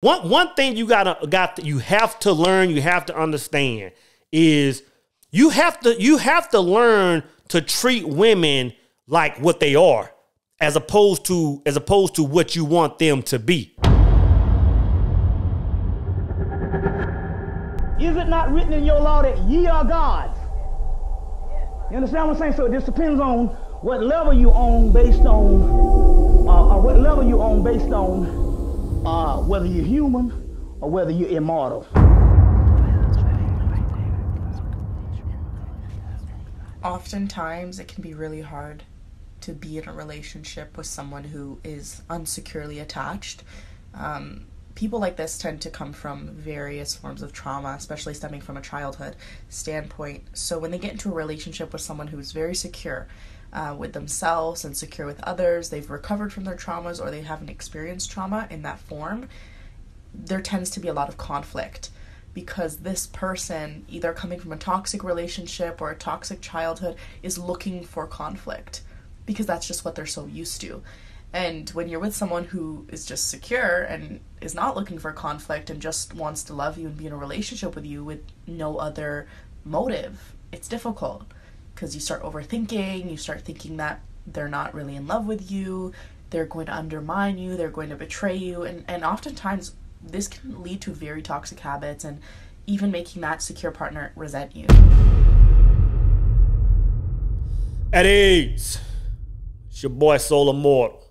One thing you have to learn, you have to understand is you have to learn to treat women like what they are, as opposed to what you want them to be. Is it not written in your law that ye are gods? You understand what I'm saying? So it just depends on what level you on based on, whether you're human or whether you're immortal. Oftentimes, it can be really hard to be in a relationship with someone who is unsecurely attached. People like this tend to come from various forms of trauma, especially stemming from a childhood standpoint. So when they get into a relationship with someone who's very secure with themselves and secure with others, they've recovered from their traumas or they haven't experienced trauma in that form, there tends to be a lot of conflict because this person, either coming from a toxic relationship or a toxic childhood, is looking for conflict because that's just what they're so used to. And when you're with someone who is just secure and is not looking for conflict and just wants to love you and be in a relationship with you with no other motive, it's difficult because you start overthinking, you start thinking that they're not really in love with you, they're going to undermine you, they're going to betray you, and oftentimes this can lead to very toxic habits and even making that secure partner resent you. At ease, it's your boy Soul Immortal.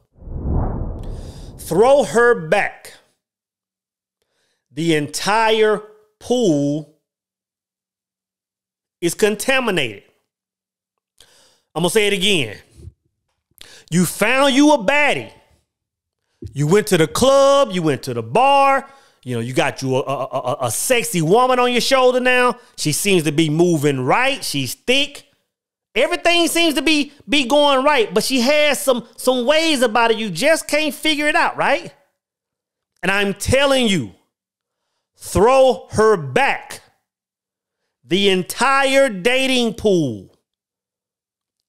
Throw her back. The entire pool is contaminated. I'm going to say it again. You found you a baddie. You went to the club, you went to the bar, you got you a sexy woman on your shoulder now. She seems to be moving right. She's thick. Everything seems to be going right, but she has some ways about it. You just can't figure it out, right? And I'm telling you, throw her back. The entire dating pool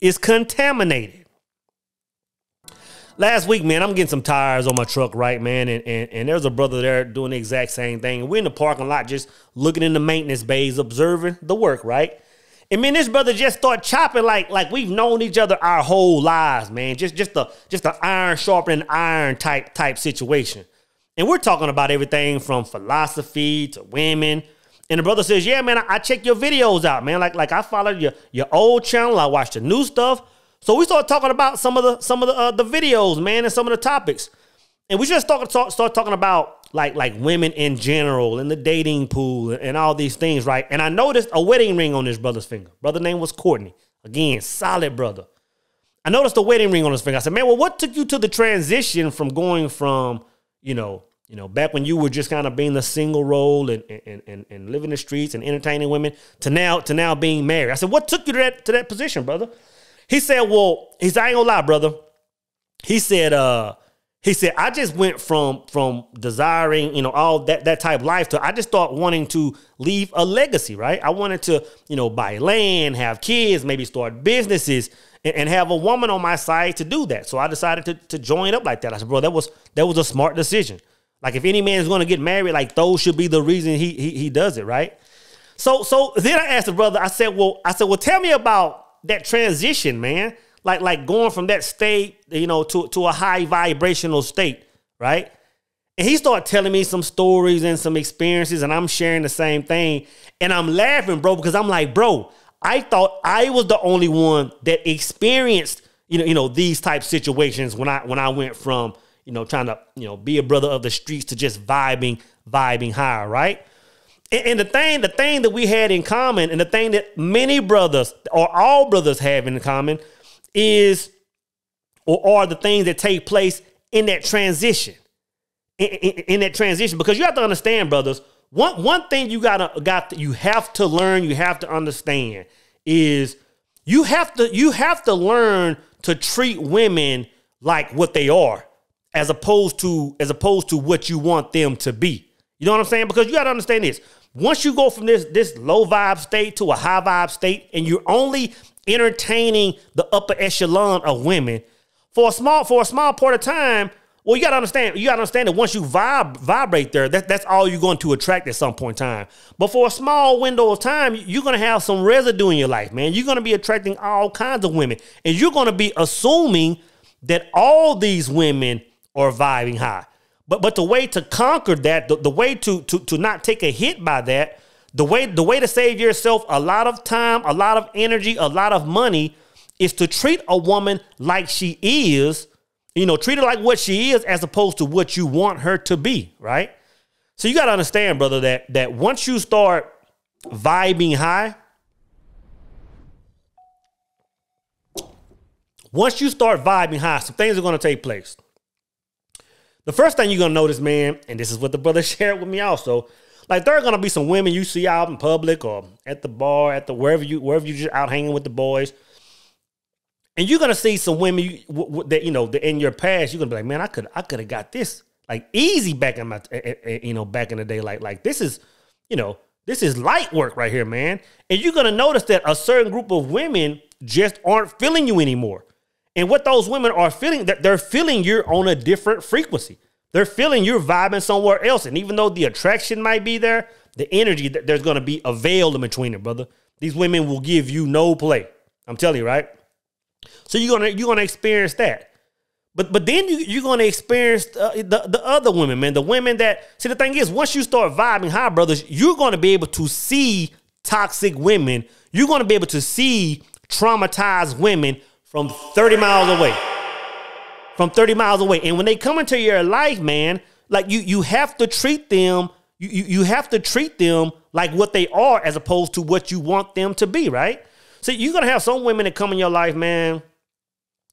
is contaminated. Last week, man, I'm getting some tires on my truck, right, man? And there's a brother there doing the exact same thing. We're in the parking lot just looking in the maintenance bays, observing the work, right? And man, this brother just started chopping like we've known each other our whole lives, man. Just the iron sharpening iron type situation. And we're talking about everything from philosophy to women. And the brother says, yeah, man, I check your videos out, man. Like I followed your old channel. I watched the new stuff. So we started talking about some of the videos, man, and some of the topics. And we just start talking about like women in general and the dating pool and all these things, right? And I noticed a wedding ring on this brother's finger. Brother's name was Courtney. Again, solid brother. I noticed a wedding ring on his finger. I said, man, well, what took you to the transition from going from, back when you were just kind of being the single role and living the streets and entertaining women to now being married? I said, what took you to that position, brother? He said, I ain't gonna lie, brother. He said, I just went from desiring, all that type of life to I just started wanting to leave a legacy, right? I wanted to, buy land, have kids, maybe start businesses and have a woman on my side to do that. So I decided to join up like that. I said, bro, that was a smart decision. Like if any man is going to get married, like those should be the reason he does it, right? So then I asked the brother, I said, well, tell me about that transition, man. Like going from that state, to a high vibrational state, right? And he started telling me some stories and some experiences, and I'm sharing the same thing. And I'm laughing, bro, because I'm like, bro, I thought I was the only one that experienced, these type situations when I went from, trying to, be a brother of the streets to just vibing higher, right? And the thing that we had in common, and the thing that many brothers or all brothers have in common are the things that take place in that transition. In that transition, because you have to understand, brothers, one thing you have to learn, you have to understand is you have to learn to treat women like what they are, as opposed to what you want them to be. You know what I'm saying? Because you got to understand this. Once you go from this low vibe state to a high vibe state, and you're only entertaining the upper echelon of women for a small part of time, Well, you gotta understand that once you vibrate there, that's all you're going to attract at some point in time. But for a small window of time, you're gonna have some residue in your life, man. You're gonna be attracting all kinds of women, and you're gonna be assuming that all these women are vibing high. But the way to conquer that, the way to not take a hit by that, the way to save yourself a lot of time, a lot of energy, a lot of money, is to treat a woman like she is. You know, treat her like what she is as opposed to what you want her to be, right? So you got to understand, brother, that once you start vibing high, some things are going to take place. The first thing you're going to notice, man, and this is what the brother shared with me also, like there are going to be some women you see out in public or at the bar, wherever you just out hanging with the boys. And you're gonna see some women that that in your past you're gonna be like, man, I could have got this like easy back in my back in the day. Like this is this is light work right here, man. And you're gonna notice that a certain group of women just aren't feeling you anymore. And what those women are feeling, that they're feeling you're on a different frequency. They're feeling you're vibing somewhere else. And even though the attraction might be there, the energy that there's gonna be a veil in between it, brother. These women will give you no play. I'm telling you, right? So you're gonna experience that, but then you're gonna experience the other women, man. The women that the thing is, once you start vibing high, brothers, you're gonna be able to see toxic women. You're gonna be able to see traumatized women from 30 miles away. And when they come into your life, man, like you have to treat them. You have to treat them like what they are, as opposed to what you want them to be, right? So you're going to have some women that come in your life, man,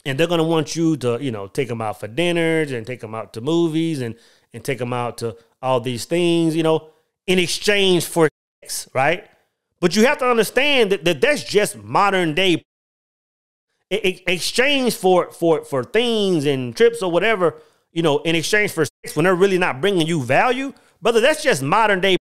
and they're going to want you to, take them out for dinners and take them out to movies and take them out to all these things, in exchange for sex, right? But you have to understand that that's just modern day exchange for things and trips or whatever, in exchange for sex when they're really not bringing you value. Brother, that's just modern day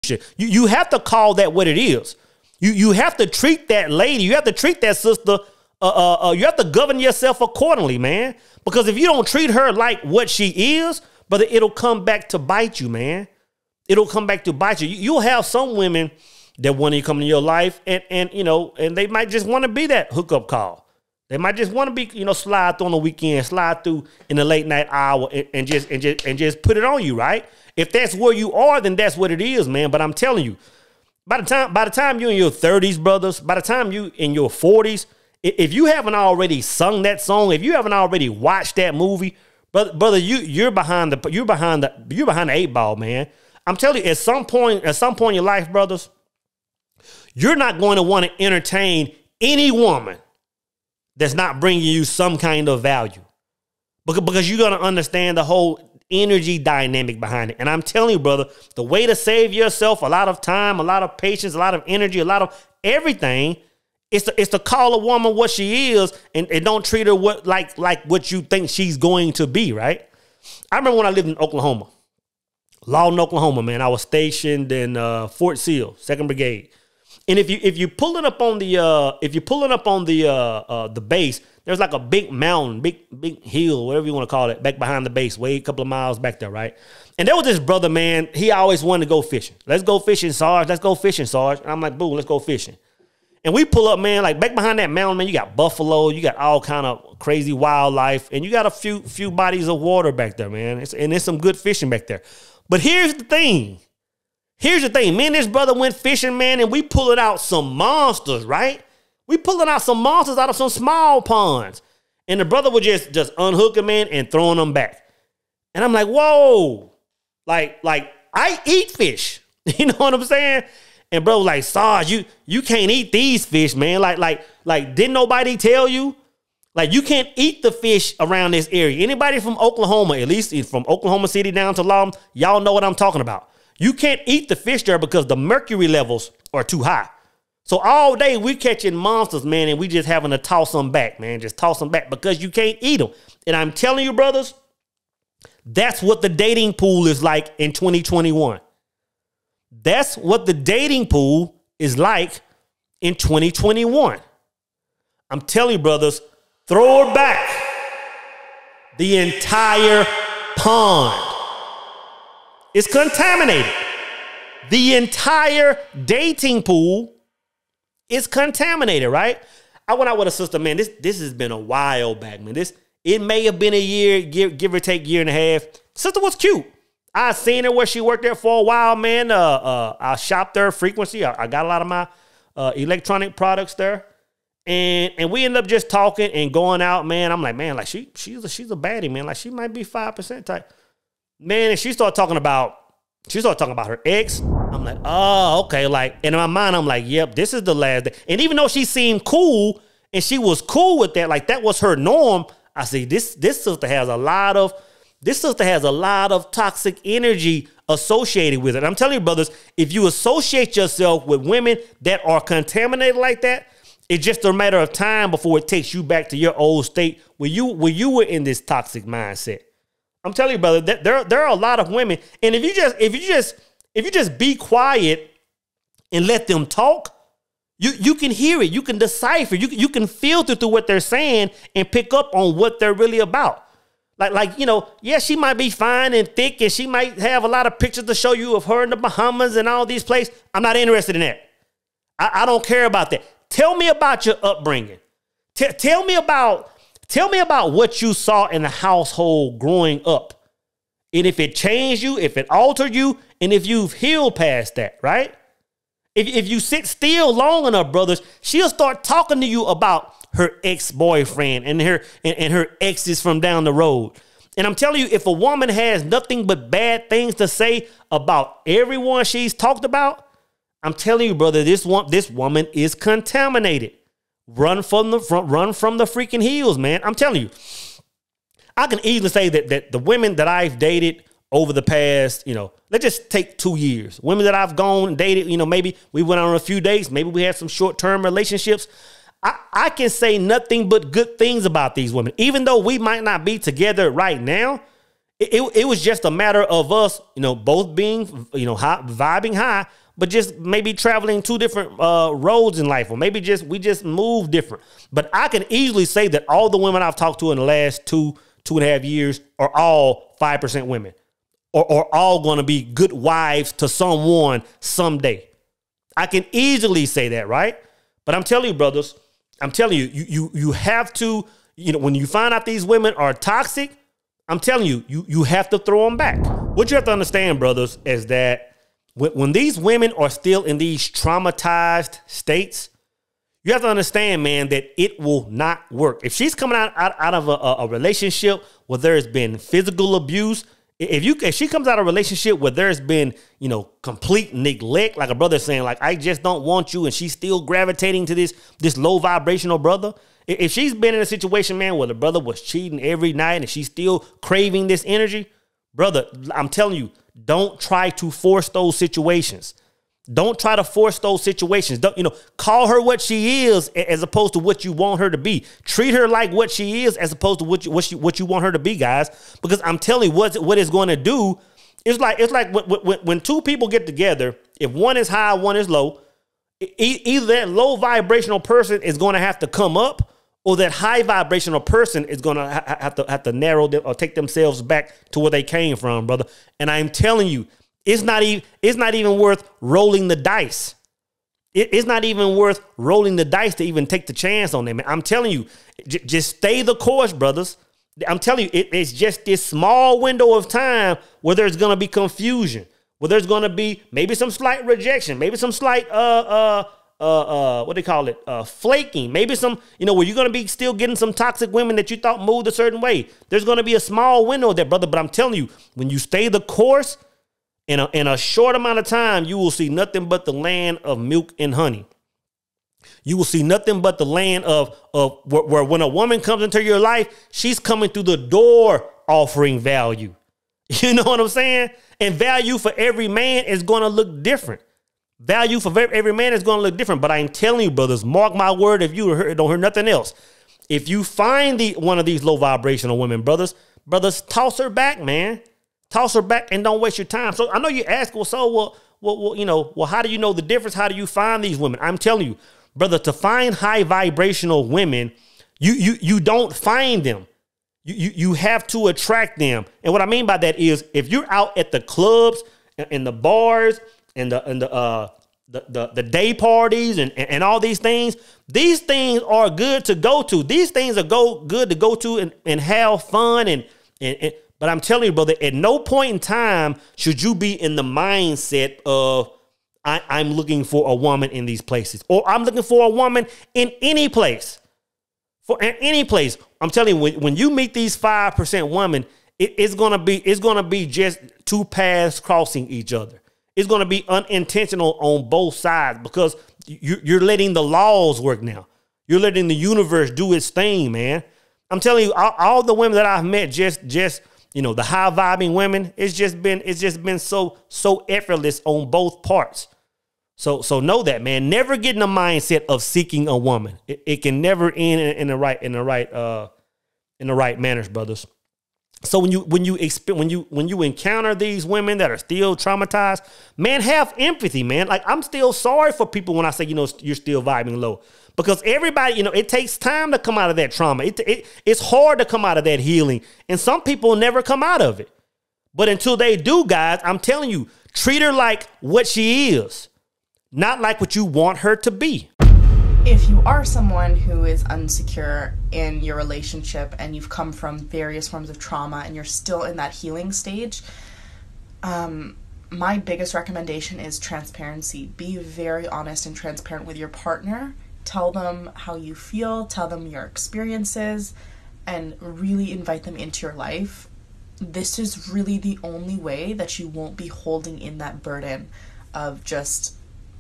shit. You have to call that what it is. You have to treat that lady, you have to treat that sister, you have to govern yourself accordingly, man. Because if you don't treat her like what she is, brother, it'll come back to bite you, man. It'll come back to bite you. You'll have some women that want to come into your life and they might just want to be that hookup call. They might just want to be, slide through on the weekend, slide through in the late night hour and just put it on you, right? If that's where you are, then that's what it is, man. But I'm telling you, by the time you're in your 30s, brothers, by the time you in your 40s, if you haven't already sung that song, if you haven't already watched that movie, brother, you're behind the 8 ball, man. I'm telling you, at some point in your life, brothers, you're not going to want to entertain any woman that's not bringing you some kind of value, because you're going to understand the whole energy dynamic behind it. And I'm telling you, brother, the way to save yourself a lot of time, a lot of patience, a lot of energy, a lot of everything is to call a woman what she is and don't treat her like what you think she's going to be, right? I remember when I lived in Oklahoma, Lawton, Oklahoma, man. I was stationed in Fort Sill, 2nd Brigade. And if you're pulling up on the base, there's like a big mountain, big hill, whatever you want to call it, back behind the base, way a couple of miles back there, right? And there was this brother, man, he always wanted to go fishing. Let's go fishing, Sarge. Let's go fishing, Sarge. And I'm like, boo, let's go fishing. And we pull up, man, like back behind that mountain, man, you got buffalo, you got all kind of crazy wildlife, and you got a few bodies of water back there, man. And there's some good fishing back there. But here's the thing. Me and this brother went fishing, man, and we pulling out some monsters, right? We pulling out some monsters out of some small ponds. And the brother was just unhooking, man, and throwing them back. And I'm like, whoa. Like I eat fish. You know what I'm saying? And bro was like, Sarge, you can't eat these fish, man. Like didn't nobody tell you? Like, you can't eat the fish around this area. Anybody from Oklahoma, at least from Oklahoma City down to Lawton, y'all know what I'm talking about. You can't eat the fish there because the mercury levels are too high. So all day we catching monsters, man, and we just having to toss them back, man. Just toss them back because you can't eat them. And I'm telling you, brothers, that's what the dating pool is like in 2021. That's what the dating pool is like in 2021. I'm telling you, brothers, throw her back. The entire pond. It's contaminated. The entire dating pool is contaminated, right? I went out with a sister, man. This has been a while back, man. It may have been a year, give or take, year and a half. Sister was cute. I seen her where she worked there for a while, man. I shopped there frequency. I got a lot of my electronic products there. And we ended up just talking and going out, man. I'm like, man, like she's a baddie, man. Like she might be 5% type. Man, and she started talking about her ex. I'm like, oh, okay. Like, and in my mind, I'm like, yep, this is the last day. And even though she seemed cool and she was cool with that, like that was her norm, I say this sister has a lot of toxic energy associated with it. I'm telling you, brothers, if you associate yourself with women that are contaminated like that, it's just a matter of time before it takes you back to your old state where you were in this toxic mindset. I'm telling you, brother, that there are a lot of women, and if you just be quiet and let them talk, you can hear it, you can decipher, you can filter through what they're saying and pick up on what they're really about. Like, you know, yeah, she might be fine and thick and she might have a lot of pictures to show you of her in the Bahamas and all these places. I'm not interested in that. I don't care about that. Tell me about your upbringing. Tell me about what you saw in the household growing up. And if it changed you, if it altered you, and if you've healed past that, right? If you sit still long enough, brothers, she'll start talking to you about her ex-boyfriend and her exes from down the road. And I'm telling you, if a woman has nothing but bad things to say about everyone she's talked about, I'm telling you, brother, this woman is contaminated. Run from the freaking hills, man. I'm telling you. I can easily say that the women that I've dated over the past, let's just take 2 years. Women that I've gone and dated, maybe we went on a few dates. Maybe we had some short-term relationships. I can say nothing but good things about these women. Even though we might not be together right now, it was just a matter of us, both being, vibing high, but just maybe traveling two different roads in life, or maybe we just move different. But I can easily say that all the women I've talked to in the last 2.5 years are all 5% women, or all going to be good wives to someone someday. I can easily say that, right? But I'm telling you, brothers, you have to, when you find out these women are toxic, I'm telling you have to throw them back. What you have to understand, brothers, is that when these women are still in these traumatized states, you have to understand, man, that it will not work. If she's coming out of a relationship where there's been physical abuse, if she comes out of a relationship where there's been, complete neglect, like a brother saying, like, I just don't want you, and she's still gravitating to this low vibrational brother. If she's been in a situation, man, where the brother was cheating every night and she's still craving this energy, brother, I'm telling you, don't try to force those situations. Don't try to force those situations. Call her what she is as opposed to what you want her to be. Treat her like what she is as opposed to what you want her to be, guys. Because I'm telling you, what it's going to do, it's like when two people get together, if one is high, one is low, either that low vibrational person is going to have to come up, or that high vibrational person is going to have to narrow them or take themselves back to where they came from, brother. And I'm telling you, it's not even worth rolling the dice. It's not even worth rolling the dice to even take the chance on them. I'm telling you, just stay the course, brothers. I'm telling you, it's just this small window of time where there's going to be confusion, where there's going to be maybe some slight rejection, maybe some slight what they call it, flaking, maybe some, where you're going to be still getting some toxic women that you thought moved a certain way. There's going to be a small window there, brother. But I'm telling you, when you stay the course, in a short amount of time, you will see nothing but the land of milk and honey. You will see nothing but the land of where when a woman comes into your life, she's coming through the door offering value. You know what I'm saying? And value for every man is going to look different. Value for every man is going to look different. But I'm telling you, brothers, mark my word, if you don't hear nothing else. If you find one of these low vibrational women, brothers, toss her back, man. Toss her back and don't waste your time. So I know you ask, how do you know the difference? How do you find these women? I'm telling you, brother, to find high vibrational women, you don't find them. You have to attract them. And what I mean by that is if you're out at the clubs and the bars and the day parties and all these things are good to go to. These things are good to go to and have fun. But I'm telling you, brother, at no point in time should you be in the mindset of I'm looking for a woman in these places, or I'm looking for a woman in any place. In any place. I'm telling you, when you meet these 5% women, it's gonna be just two paths crossing each other. It's gonna be unintentional on both sides because you're letting the laws work now. You're letting the universe do its thing, man. I'm telling you, all the women that I've met, just the high vibing women, it's just been so effortless on both parts. So know that, man. Never get in the mindset of seeking a woman. It can never end in the right manners, brothers. So when you encounter these women that are still traumatized, man, have empathy, man. Like, I'm still sorry for people when I say, you're still vibing low, because everybody, it takes time to come out of that trauma. It's hard to come out of that healing, and some people never come out of it. But until they do, guys, I'm telling you, treat her like what she is, not like what you want her to be. If you are someone who is insecure in your relationship and you've come from various forms of trauma and you're still in that healing stage, my biggest recommendation is transparency. Be very honest and transparent with your partner. Tell them how you feel, tell them your experiences, and really invite them into your life. This is really the only way that you won't be holding in that burden of just,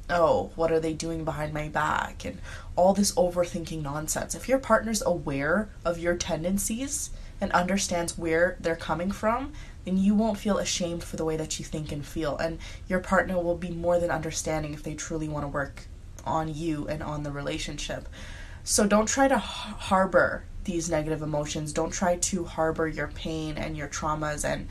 oh, what are they doing behind my back? And all this overthinking nonsense. If your partner's aware of your tendencies and understands where they're coming from, then you won't feel ashamed for the way that you think and feel. And your partner will be more than understanding if they truly want to work on you and on the relationship. So don't try to harbor these negative emotions. Don't try to harbor your pain and your traumas and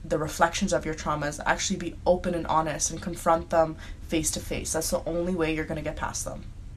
the reflections of your traumas. Actually be open and honest and confront them face to face. That's the only way you're going to get past them.